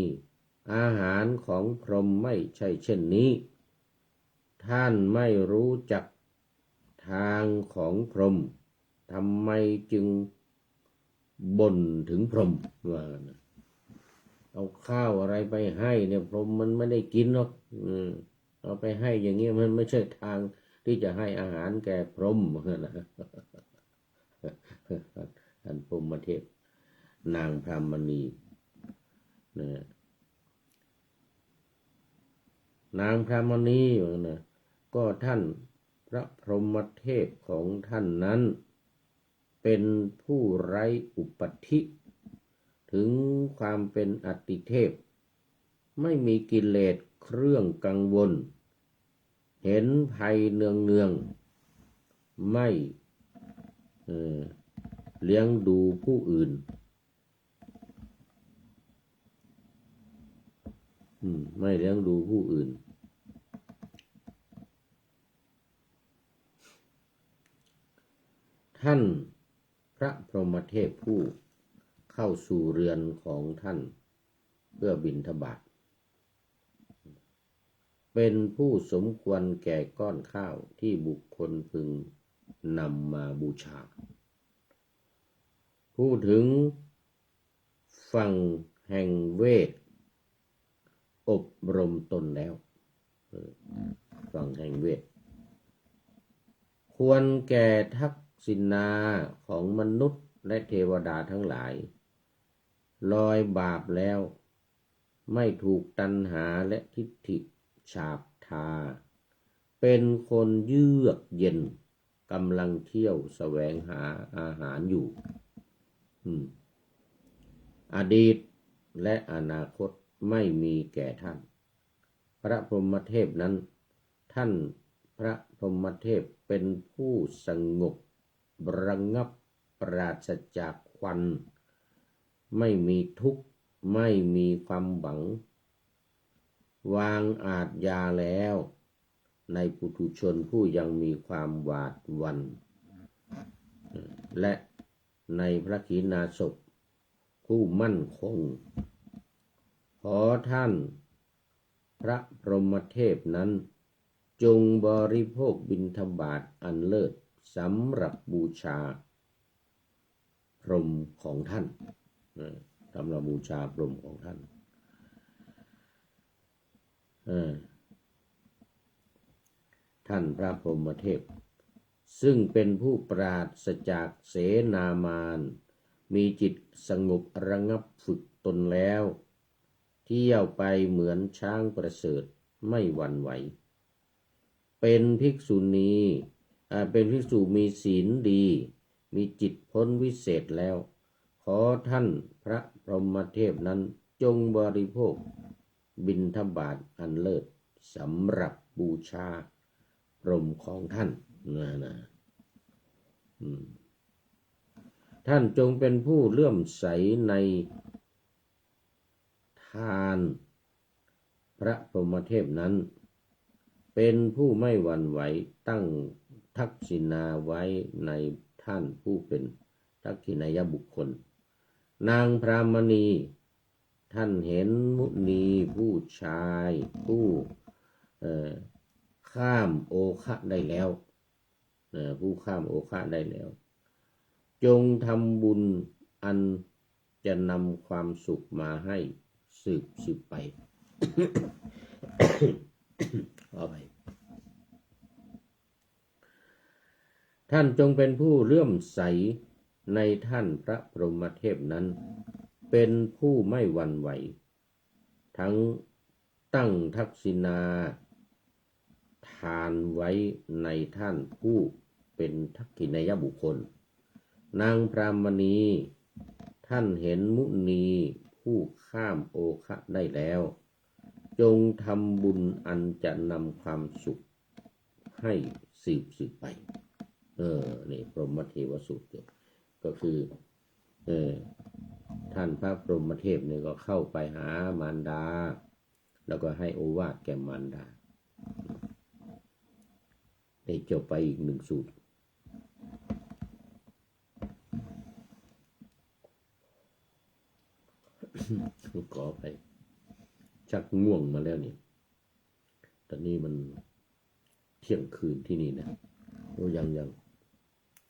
อาหารของพรหมไม่ใช่เช่นนี้ท่านไม่รู้จักทางของพรหมทำไมจึงบ่นถึงพรหมว่าเอาข้าวอะไรไปให้เนี่ยพรหมมันไม่ได้กินหรอกเอาไปให้อย่างนี้มันไม่ใช่ทางที่จะให้อาหารแก่พรหมนะท่านพรหมเทพนางพรหมณีนางพรหมณีก็ท่านพระพรหมเทพของท่านนั้นเป็นผู้ไร้อุปธิถึงความเป็นอติเทพไม่มีกิเลสเครื่องกังวลเห็นภัยเนืองไม่เลี้ยงดูผู้อื่นไม่เลี้ยงดูผู้อื่นท่านพระพรหมเทพผู้เข้าสู่เรือนของท่านเพื่อบิณฑบาตเป็นผู้สมควรแก่ก้อนข้าวที่บุคคลพึงนำมาบูชาพูดถึงฝั่งแห่งเวทอบรมตนแล้วฝั่งแห่งเวทควรแก่ทัก ษิณาของมนุษย์และเทวดาทั้งหลายลอยบาปแล้วไม่ถูกตัณหาและทิฏฐิฉาบทาเป็นคนเยือกเย็นกำลังเที่ยวแสวงหาอาหารอยู่อดีตและอนาคตไม่มีแก่ท่านพระพรหมเทพนั้นท่านพระพรหมเทพเป็นผู้สงบระงับปราศจากควันไม่มีทุกข์ไม่มีความหวังวางอาทยาแล้วในปุถุชนผู้ยังมีความหวาดหวั่นและในพระขีณาสพผู้มั่นคงขอท่านพระพรหมเทพนั้นจงบริโภคบิณฑบาตอันเลิศสำหรับบูชาพรหมของท่านสำหรับบูชาพรหมของท่านท่านพระพรหมเทพซึ่งเป็นผู้ปราศจากเสนามานมีจิตสงบระงับฝึกตนแล้วเที่ยวไปเหมือนช้างประเสริฐไม่หวั่นไหวเป็นภิกษุณีเป็นภิกษุมีศีลดีมีจิตพ้นวิเศษแล้วขอท่านพระพรหมเทพนั้นจงบริโภคบิณฑบาตอันเลิศสำหรับบูชาพรหมของท่านท่านจงเป็นผู้เลื่อมใสในทานพระพรหมเทพนั้นเป็นผู้ไม่หวั่นไหวตั้งทักษิณาไว้ในท่านผู้เป็นทักษิณายบุคคลนางพรามณีท่านเห็นมุนีผู้ชายผู้ข้ามโอคะได้แล้วผู้ข้ามโอคะได้แล้วจงทำบุญอันจะนำความสุขมาให้สืบไป ขอไปท่านจงเป็นผู้เลื่อมใสในท่านพระพรหมเทพนั้นเป็นผู้ไม่หวั่นไหวทั้งตั้งทักษิณาทานไว้ในท่านผู้เป็นทักษิณายบุคคลนางพรามณีท่านเห็นมุนีผู้ข้ามโอคะได้แล้วจงทำบุญอันจะนำความสุขให้สืบไปนี่พรหมเทวสูตรก็คือท่านพระพรหมเทพเนี่ยก็เข้าไปหามารดาแล้วก็ให้โอวาทแก่มารดาได้จบไปอีกหนึ่งสูตรขอไปชักง่วงมาแล้วนี่ตอนนี้มันเที่ยงคืนที่นี่นะยัง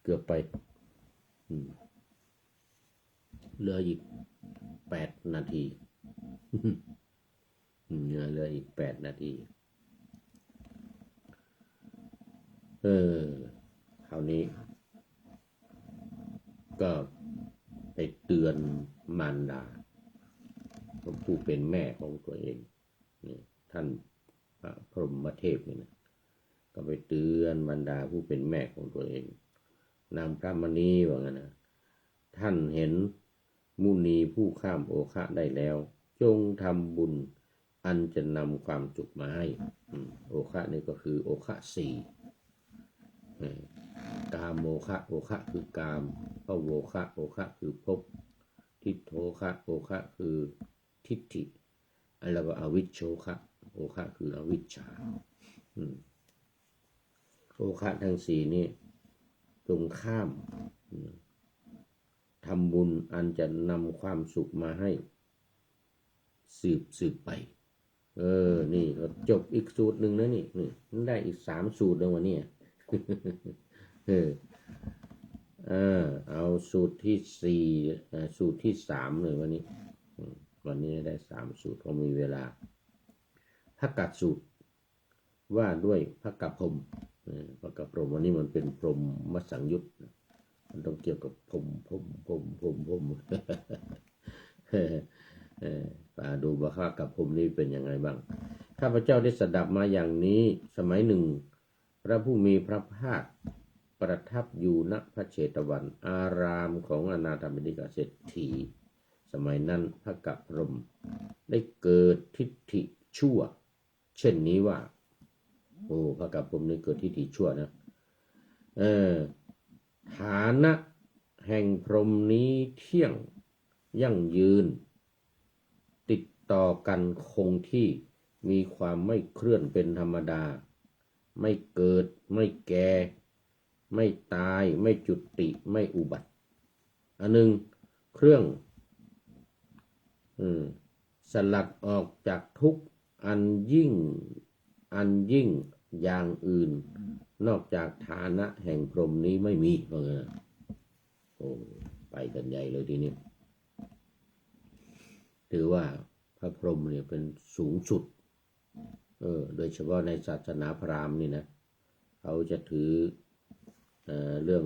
เกือบไปเหลืออีก8 นาทีเหลืออีก8 นาทีคราวนี้ก็ไปเตือนมารดาผู้เป็นแม่ของตัวเองนี่ท่านพระพรหมเทพนี่นะก็ไปเตือนมารดาผู้เป็นแม่ของตัวเองนางพระมณีว่างั้นนะท่านเห็นมุนีผู้ข้ามโอคะได้แล้วจงทำบุญอันจะนำความสุขมาให้โอคะนี่ก็คือโอคะ4กามโมคะโอคะคือกามภโวคะโอคะคือภพทิฏโธคะโอคะคือทิฏฐิแล้วก็อวิชโชคะโอคะคืออวิชชาโอคะทั้ง4นี้จงข้ามทำบุญอันจะนำความสุขมาให้สืบไปนี่ก็จบอีกสูตรหนึ่งนะนี่ได้อีก3 สูตรแล้ววันนี้เอาสูตรที่4สูตรที่3เลยวันนี้ได้3 สูตรพอมีเวลาภกัสสูตรว่าด้วยภกพรหม พระกับพรหมอันนี้มันเป็นพรหมมสังยุตมันต้องเกี่ยวกับพรหมป่าดูบาคากับพรหมนี่เป็นยังไงบ้างข้าพเจ้าได้สดับมาอย่างนี้สมัยหนึ่งพระผู้มีพระภาคประทับอยู่ณพระเชตวันอารามของอนาถบิณฑิกเศรษฐีสมัยนั้นพระกับพรหมได้เกิดทิฏฐิชั่วเช่นนี้ว่าโอ้พระกับพรหมนี่เกิดทิฏฐิชั่วนะฐานะแห่งพรหมนี้เที่ยงยั่งยืนติดต่อกันคงที่มีความไม่เคลื่อนเป็นธรรมดาไม่เกิดไม่แก่ไม่ตายไม่จุติไม่อุบัติอันหนึ่งเครื่องสลัดออกจากทุกข์อันยิ่งอย่างอื่นนอกจากฐานะแห่งพรหมนี้ไม่มีเพราะงั้นโอ้ไปกันใหญ่เลยทีนี้ถือว่าพระพรหมเนี่ยเป็นสูงสุดโดยเฉพาะในศาสนาพราหมณ์นี่นะเขาจะถือเรื่อง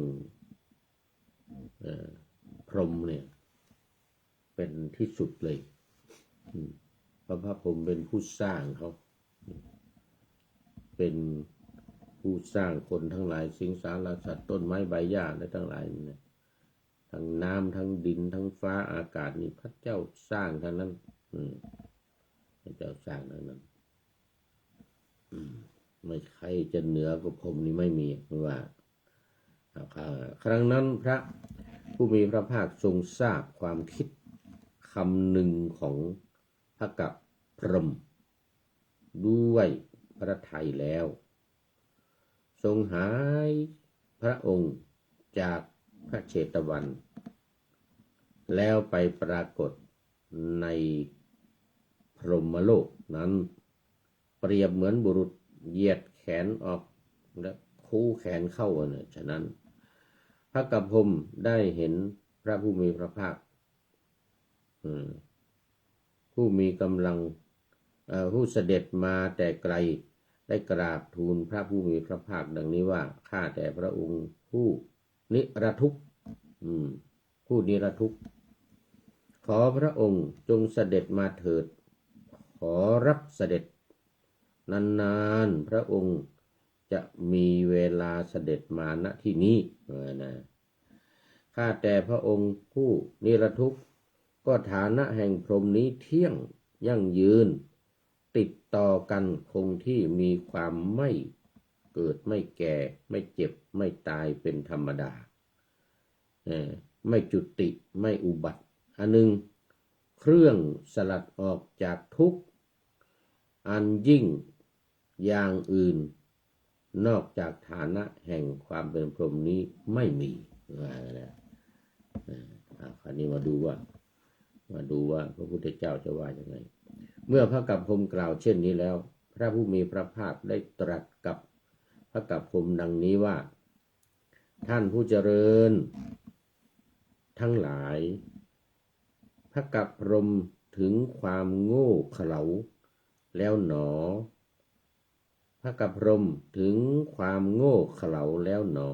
พรหมเนี่ยเป็นที่สุดเลยพระพรหมเป็นผู้สร้างเขาเป็นผู้สร้างคนทั้งหลายสิงสารสัตว์ต้นไม้ใบหญ้าและทั้งหลายนี่นะทั้งน้ำทั้งดินทั้งฟ้าอากาศนี่พระเจ้าสร้างทั้งนั้นพระเจ้าสร้างทั้งนั้นไม่ใครจะเหนือกว่าพรหมนี่ไม่มีเพราะว่าครั้งนั้นพระผู้มีพระภาคทรงทราบความคิดคำหนึ่งของพระกับพรหมด้วยพระทัยแล้วทรงหายพระองค์จากพระเชตวันแล้วไปปรากฏในพรหมโลกนั้นเปรียบเหมือนบุรุษเหยียดแขนออกและคู่แขนเข้าเนี่ยฉะนั้นพระกับพรหมได้เห็นพระผู้มีพระภาคผู้มีกำลังผู้เสด็จมาแต่ไกลได้กราบทูลพระผู้มีพระภาคดังนี้ว่าข้าแต่พระองค์ผู้นิรทุกข์ผู้นิรทุกข์ขอพระองค์จงเสด็จมาเถิดขอรับเสด็จนานๆพระองค์จะมีเวลาเสด็จมาณที่นี้นะข้าแต่พระองค์ผู้นิรทุกข์ก็ฐานะแห่งพรหมนี้เที่ยงยั่งยืนติดต่อกันคงที่มีความไม่เกิดไม่แก่ไม่เจ็บไม่ตายเป็นธรรมดาไม่จุติไม่อุบัติอันหนึ่งเครื่องสลัดออกจากทุกข์อันยิ่งอย่างอื่นนอกจากฐานะแห่งความเป็นพรหมนี้ไม่มีคราวนี้มาดูว่าพระพุทธเจ้าจะว่ายังไงเมื่อพระกับพรหมกล่าวเช่นนี้แล้วพระผู้มีพระภาคได้ตรัสกับพระกับพรหมดังนี้ว่าท่านผู้เจริญทั้งหลายพระกับพรหมถึงความโง่เขลาแล้วหนอพระกับพรหมถึงความโง่เขลาแล้วหนอ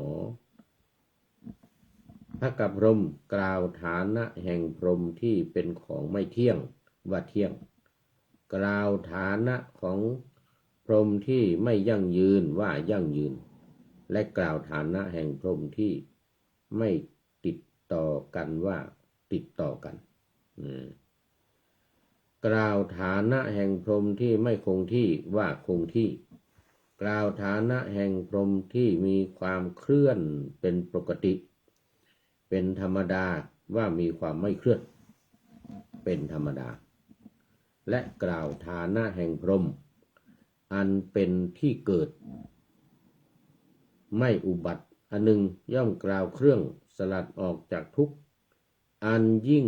พระกับพรหมกล่าวฐานะแห่งพรหมที่เป็นของไม่เที่ยงว่าเที่ยงกล่าวฐานะของพรหมที่ไม่ยั่งยืนว่ายั่งยืนและกล่าวฐานะแห่งพรหมที่ไม่ติดต่อกันว่าติดต่อกันกล่าวฐานะแห่งพรหมที่ไม่คงที่ว่าคงที่กล่าวฐานะแห่งพรหมที่มีความเคลื่อนเป็นปกติเป็นธรรมดาว่ามีความไม่เคลื่อนเป็นธรรมดาและกล่าวฐานะแห่งพรหมอันเป็นที่เกิดไม่อุบัติอันหนึ่งย่อมกล่าวเครื่องสลัดออกจากทุกข์อันยิ่ง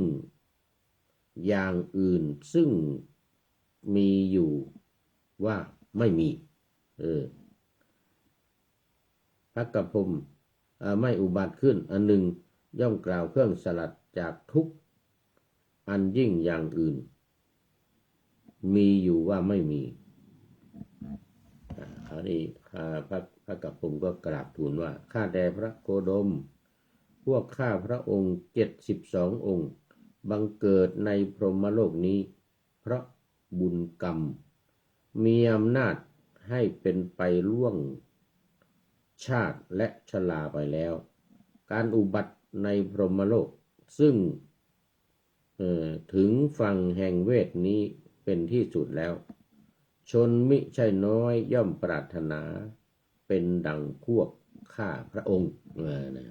อย่างอื่นซึ่งมีอยู่ว่าไม่มีพระกับพรหมไม่อุบัติขึ้นอันหนึ่งย่อมกล่าวเครื่องสลัดจากทุกข์อันยิ่งอย่างอื่นมีอยู่ว่าไม่มี คราวนี้พระกัปพงก็กราบทูลว่าข้าแต่พระโคดมพวกข้าพระองค์72 องค์บังเกิดในพรหมโลกนี้เพราะบุญกรรมมีอำนาจให้เป็นไปล่วงชาติและชราไปแล้วการอุบัติในพรหมโลกซึ่งถึงฝั่งแห่งเวทนี้เป็นที่สุดแล้วชนมิใช่น้อยย่อมปรารถนาเป็นดังพวกข้าพระองค์นะ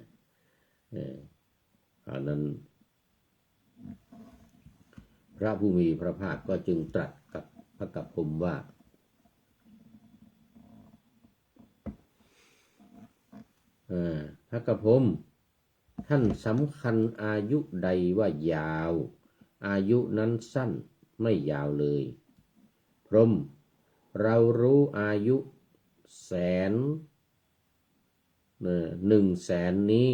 คราวนั้นพระผู้มีพระภาคก็จึงตรัสกับพระกัปพมว่าพระกัปพมท่านสำคัญอายุใดว่ายาวอายุนั้นสั้นไม่ยาวเลยพรหมเรารู้อายุ100,000นี้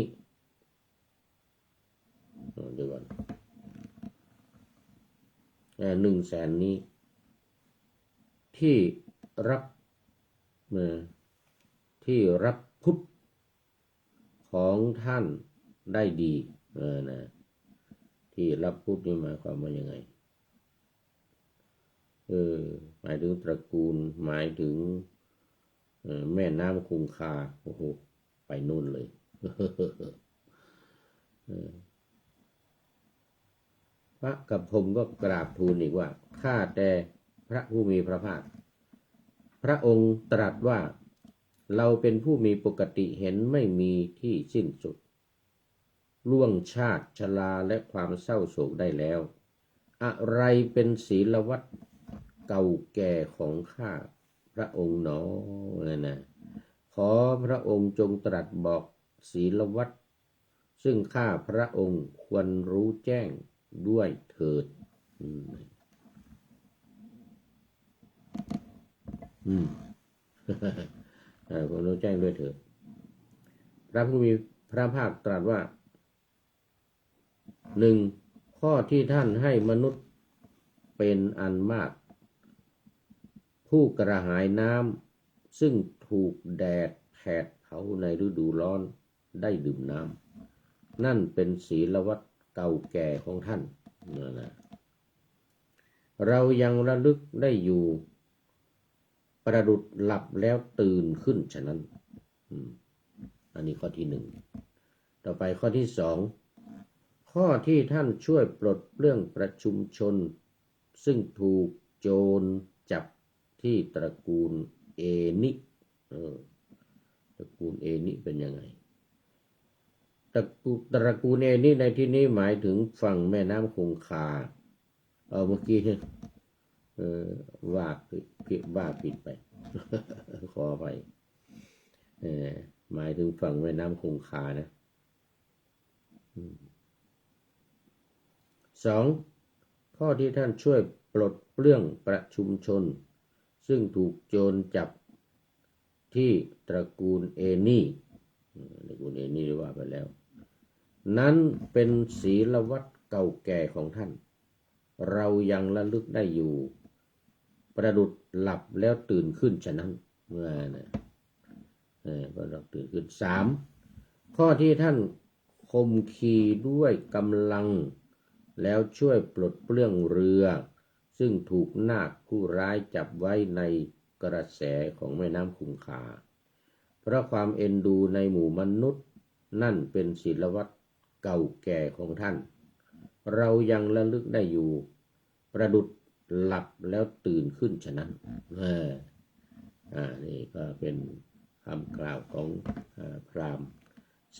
เดี๋ยวก่อน100,000นี้ที่รับพุทธของท่านได้ดีนะที่รับพุทธนี่หมายความว่ายังไงหมายถึงตระกูลหมายถึงแม่น้ำคงคาโอ้โหไปนู่นเลยพระกัปพมก็กราบทูลอีกว่าข้าแต่พระผู้มีพระภาคพระองค์ตรัสว่าเราเป็นผู้มีปกติเห็นไม่มีที่สิ้นสุดล่วงชาติชราและความเศร้าโศกได้แล้วอะไรเป็นศีลวัตรเก่าแก่ของข้าพระองค์หนอนะขอพระองค์จงตรัสบอกศีลวัตรซึ่งข้าพระองค์ควรรู้แจ้งด้วยเถิดควรรู้แจ้งด้วยเถิดพระผู้มีพระภาคตรัสว่า1ข้อที่ท่านให้มนุษย์เป็นอันมากผู้กระหายน้ำซึ่งถูกแดดแผดเผาในฤดูร้อนได้ดื่มน้ำนั่นเป็นศีลวัตรเก่าแก่ของท่านนะเรายังระลึกได้อยู่ประดุจหลับแล้วตื่นขึ้นฉะนั้นอันนี้ข้อที่1ต่อไปข้อที่2ข้อที่ท่านช่วยปลดเปลื้องประชุมชนซึ่งถูกโจรจับที่ตระกูลเอนิตระกูลเอนิเป็นยังไงตระกูลเอนิในที่นี้หมายถึงฝั่งแม่น้ำคงคาเมื่อกี้ว่าผิดไป ขอไปหมายถึงฝั่งแม่น้ำคงคานะ2ข้อที่ท่านช่วยปลดเปลื้องประชุมชนซึ่งถูกโจรจับที่ตระกูลเอนี่ว่าไปแล้วนั้นเป็นศีลวัตรเก่าแก่ของท่านเรายังระลึกได้อยู่ประดุจหลับแล้วตื่นขึ้นฉะนั้นประดุจตื่นขึ้น3ข้อที่ท่านข่มขีด้วยกำลังแล้วช่วยปลดเปลื้องเรือซึ่งถูกนาคผู้ร้ายจับไว้ในกระแสของแม่น้ำคงคาเพราะความเอ็นดูในหมู่มนุษย์นั่นเป็นศีลวัตรเก่าแก่ของท่านเรายังระลึกได้อยู่ประดุจหลับแล้วตื่นขึ้นฉะนั้นนี่ก็เป็นคำกล่าวของพราหมณ์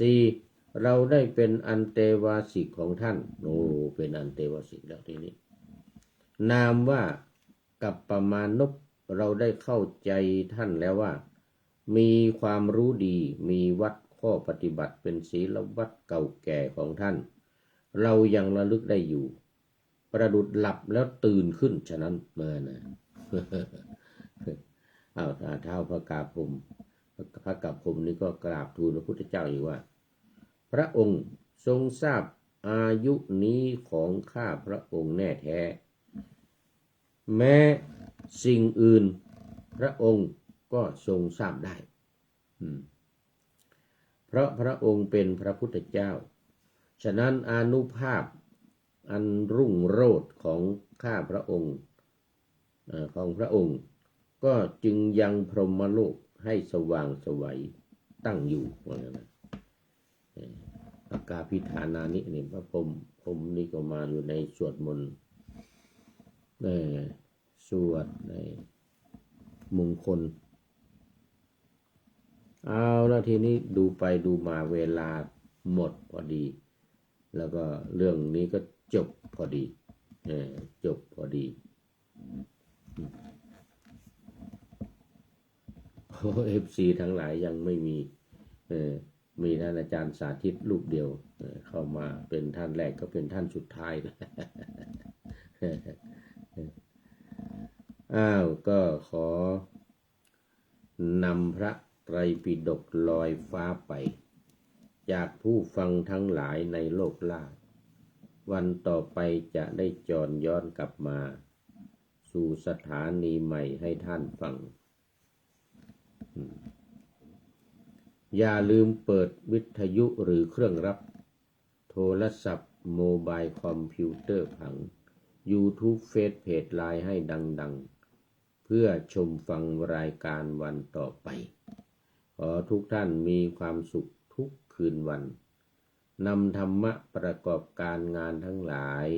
4เราได้เป็นอันเตวาสิกของท่านเป็นอันเตวาสิกแล้วทีนี้นามว่ากัปปมานพเราได้เข้าใจท่านแล้วว่ามีความรู้ดีมีวัดข้อปฏิบัติเป็นศีลวัตรเก่าแก่ของท่านเรายังระลึกได้อยู่ประดุจหลับแล้วตื่นขึ้นฉะนั้นนะเท้าพระกัปพมนี่ก็กราบทูลพระพุทธเจ้าอีกว่าพระองค์ทรงทราบอายุนี้ของข้าพระองค์แน่แท้แม้สิ่งอื่นพระองค์ ก็ทรงทราบได้เพราะพระองค์เป็นพระพุทธเจ้าฉะนั้นอานุภาพอันรุ่งโรจน์ของข้าพระองค์ก็จึงยังพรหมโลกให้สว่างไสวตั้งอยู่ว่างั้นนะอากาพิธานานินี่พระพรหมนี่ก็มาอยู่ในสวดมนต์สวดในมงคลเอาแล้วทีนี้ดูไปดูมาเวลาหมดพอดีแล้วก็เรื่องนี้ก็จบพอดีจบพอดีFC ทั้งหลายยังไม่มีมีท่านอาจารย์สาธิตรูปเดียวเข้ามาเป็นท่านแรกก็เป็นท่านสุดท้ายนะก็ขอนำพระไตรปิฎกลอยฟ้าไปจากผู้ฟังทั้งหลายในโลกล่าวันต่อไปจะได้จรย้อนกลับมาสู่สถานีใหม่ให้ท่านฟังอย่าลืมเปิดวิทยุหรือเครื่องรับโทรศัพท์โมบายคอมพิวเตอร์ผัง YouTube เฟซเพจไลน์ให้ดังๆเพื่อชมฟังรายการวันต่อไปขอทุกท่านมีความสุขทุกคืนวันนำธรรมะประกอบการงานทั้งหลาย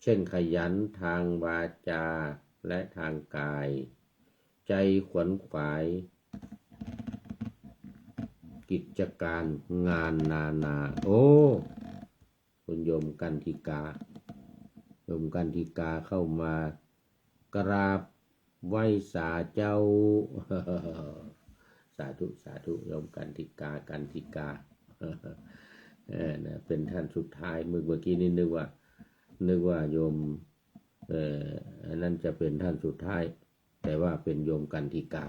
เช่นขยันทางวาจาและทางกายใจขวนขวายกิจการงานนาคุณโยมกันธิกาเข้ามากราบไหว้สาเจ้า สาธุโยมกันธิกาเป็นท่านสุดท้ายเมื่อกี้นี่นึกว่าโยมนั่นจะเป็นท่านสุดท้ายแต่ว่าเป็นโยมกันธิกา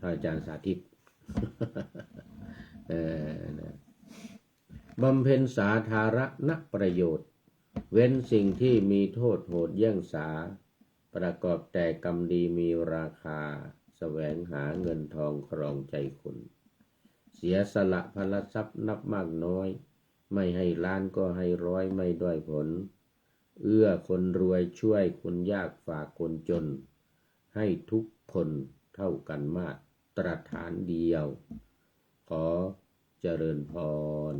อาจารย์สาธิตบำเพ็ญสาธารณประโยชน์เว้นสิ่งที่มีโทษโหดเยี่ยงสาประกอบแต่กรรมดีมีราคาแสวงหาเงินทองครองใจคนเสียสละพลทรัพย์นับมากน้อยไม่ให้ล้านก็ให้ร้อยไม่ด้อยผลเอื้อคนรวยช่วยคนยากฝากคนจนให้ทุกคนเท่ากันมาตรฐานเดียวขอเจริญพร